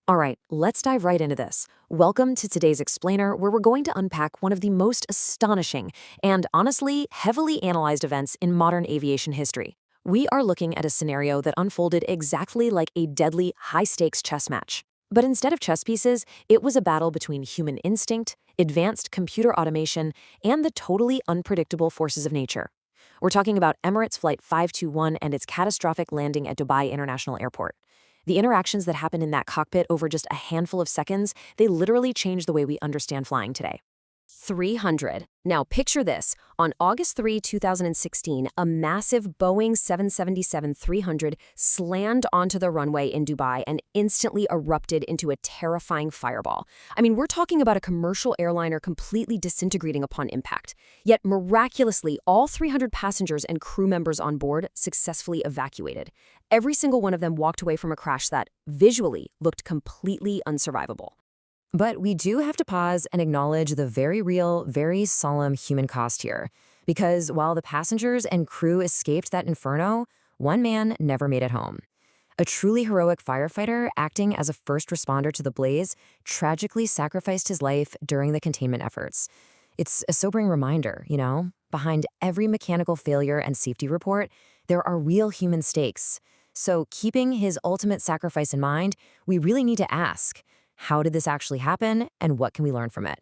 All right, let's dive right into this. Welcome to today's explainer, where we're going to unpack one of the most astonishing and honestly heavily analyzed events in modern aviation history. We are looking at a scenario that unfolded exactly like a deadly, high stakes chess match. But instead of chess pieces, it was a battle between human instinct, advanced computer automation, and the totally unpredictable forces of nature. We're talking about Emirates Flight 521 and its catastrophic landing at Dubai International Airport. The interactions that happen in that cockpit over just a handful of seconds, they literally change the way we understand flying today. 300. Now picture this. On August 3, 2016, a massive Boeing 777-300 slammed onto the runway in Dubai and instantly erupted into a terrifying fireball. I mean, we're talking about a commercial airliner completely disintegrating upon impact. Yet miraculously, all 300 passengers and crew members on board successfully evacuated. Every single one of them walked away from a crash that, visually, looked completely unsurvivable. But we do have to pause and acknowledge the very real, very solemn human cost here. Because while the passengers and crew escaped that inferno, one man never made it home. A truly heroic firefighter, acting as a first responder to the blaze, tragically sacrificed his life during the containment efforts. It's a sobering reminder, behind every mechanical failure and safety report, there are real human stakes. So keeping his ultimate sacrifice in mind, we really need to ask, how did this actually happen, and what can we learn from it?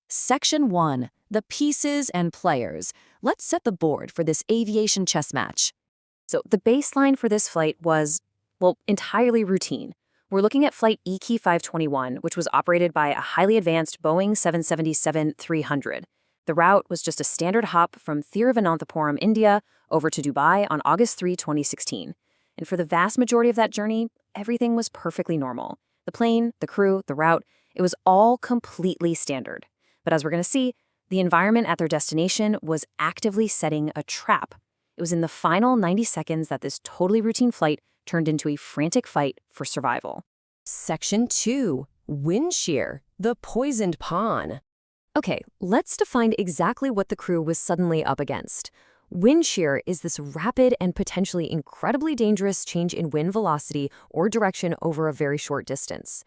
Section 1. The pieces and players. Let's set the board for this aviation chess match. So the baseline for this flight was, entirely routine. We're looking at flight EK 521, which was operated by a highly advanced Boeing 777-300. The route was just a standard hop from Thiruvananthapuram, India, over to Dubai on August 3, 2016. And for the vast majority of that journey, everything was perfectly normal. The plane, the crew, the route, it was all completely standard. But as we're going to see, the environment at their destination was actively setting a trap. It was in the final 90 seconds that this totally routine flight turned into a frantic fight for survival. Section 2. Windshear, the poisoned pawn. Okay, let's define exactly what the crew was suddenly up against. Wind shear is this rapid and potentially incredibly dangerous change in wind velocity or direction over a very short distance.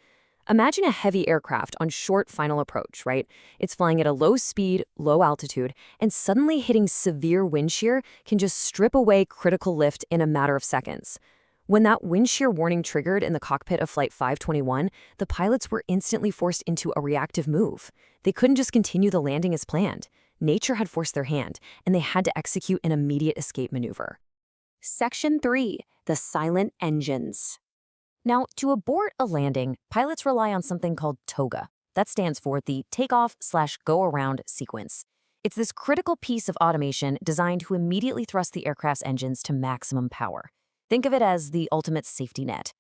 Imagine a heavy aircraft on short final approach, right? It's flying at a low speed, low altitude, and suddenly hitting severe wind shear can just strip away critical lift in a matter of seconds. When that wind shear warning triggered in the cockpit of Flight 521, the pilots were instantly forced into a reactive move. They couldn't just continue the landing as planned. Nature had forced their hand, and they had to execute an immediate escape maneuver. Section 3. The silent engines. Now, to abort a landing, pilots rely on something called TOGA. That stands for the takeoff/go-around sequence. It's this critical piece of automation designed to immediately thrust the aircraft's engines to maximum power. Think of it as the ultimate safety net.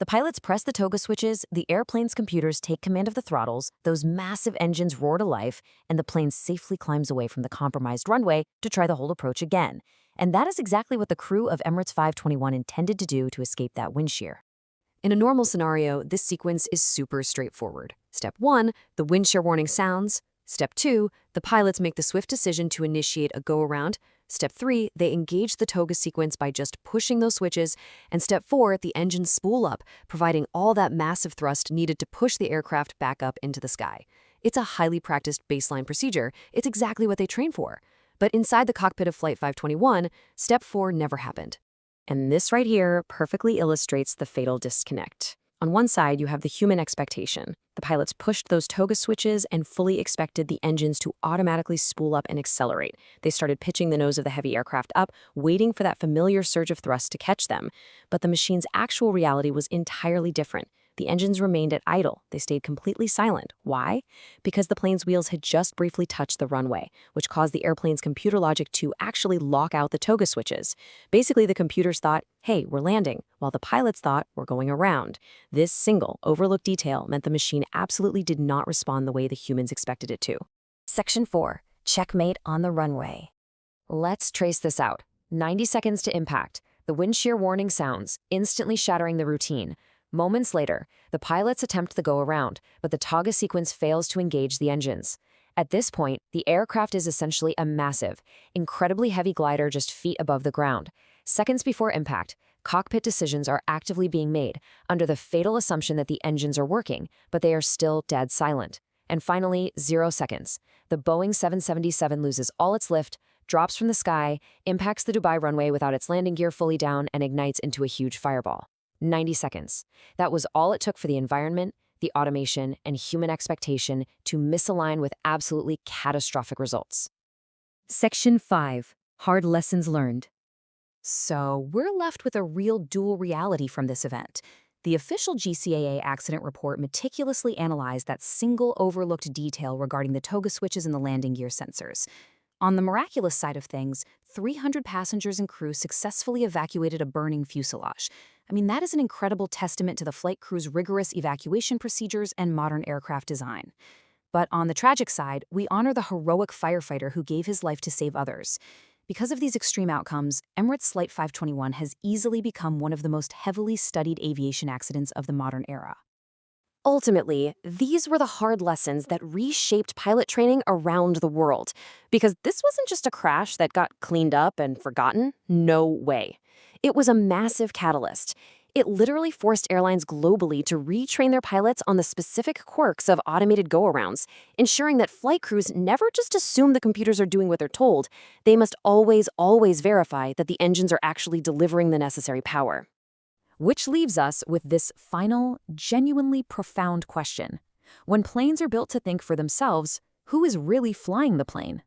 The pilots press the TOGA switches, the airplane's computers take command of the throttles, those massive engines roar to life, and the plane safely climbs away from the compromised runway to try the whole approach again. And that is exactly what the crew of Emirates 521 intended to do to escape that wind shear. In a normal scenario, this sequence is super straightforward. Step 1, the wind shear warning sounds. Step 2, the pilots make the swift decision to initiate a go-around. Step 3, they engage the TOGA sequence by just pushing those switches. And Step 4, the engines spool up, providing all that massive thrust needed to push the aircraft back up into the sky. It's a highly practiced baseline procedure. It's exactly what they train for. But inside the cockpit of Flight 521, Step 4 never happened. And this right here perfectly illustrates the fatal disconnect. On one side, you have the human expectation. The pilots pushed those TOGA switches and fully expected the engines to automatically spool up and accelerate. They started pitching the nose of the heavy aircraft up, waiting for that familiar surge of thrust to catch them. But the machine's actual reality was entirely different. The engines remained at idle. They stayed completely silent. Why? Because the plane's wheels had just briefly touched the runway, which caused the airplane's computer logic to actually lock out the TOGA switches. Basically, the computers thought, hey, we're landing, while the pilots thought we're going around. This single, overlooked detail meant the machine absolutely did not respond the way the humans expected it to. Section 4. Checkmate on the runway. Let's trace this out. 90 seconds to impact. The wind shear warning sounds, instantly shattering the routine. Moments later, the pilots attempt the go-around, but the TOGA sequence fails to engage the engines. At this point, the aircraft is essentially a massive, incredibly heavy glider just feet above the ground. Seconds before impact, Cockpit decisions are actively being made under the fatal assumption that the engines are working, but they are still dead silent. And finally, 0 seconds. The Boeing 777 loses all its lift, drops from the sky, impacts the Dubai runway without its landing gear fully down, and ignites into a huge fireball. 90 seconds. That was all it took for the environment, the automation, and human expectation to misalign with absolutely catastrophic results. Section 5. Hard Lessons Learned. So, we're left with a real dual reality from this event. The official GCAA accident report meticulously analyzed that single overlooked detail regarding the TOGA switches and the landing gear sensors. On the miraculous side of things, 300 passengers and crew successfully evacuated a burning fuselage. That is an incredible testament to the flight crew's rigorous evacuation procedures and modern aircraft design. But on the tragic side, we honor the heroic firefighter who gave his life to save others. Because of these extreme outcomes, Emirates Flight 521 has easily become one of the most heavily studied aviation accidents of the modern era. Ultimately, these were the hard lessons that reshaped pilot training around the world. Because this wasn't just a crash that got cleaned up and forgotten. No way. It was a massive catalyst. It literally forced airlines globally to retrain their pilots on the specific quirks of automated go-arounds, ensuring that flight crews never just assume the computers are doing what they're told. They must always verify that the engines are actually delivering the necessary power. Which leaves us with this final, genuinely profound question. When planes are built to think for themselves, who is really flying the plane?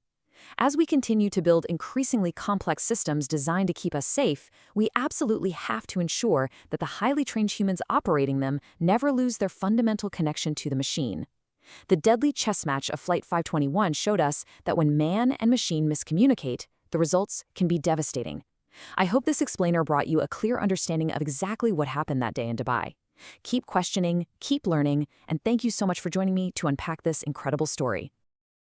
As we continue to build increasingly complex systems designed to keep us safe, we absolutely have to ensure that the highly trained humans operating them never lose their fundamental connection to the machine. The deadly chess match of Flight 521 showed us that when man and machine miscommunicate, the results can be devastating. I hope this explainer brought you a clear understanding of exactly what happened that day in Dubai. Keep questioning, keep learning, and thank you so much for joining me to unpack this incredible story.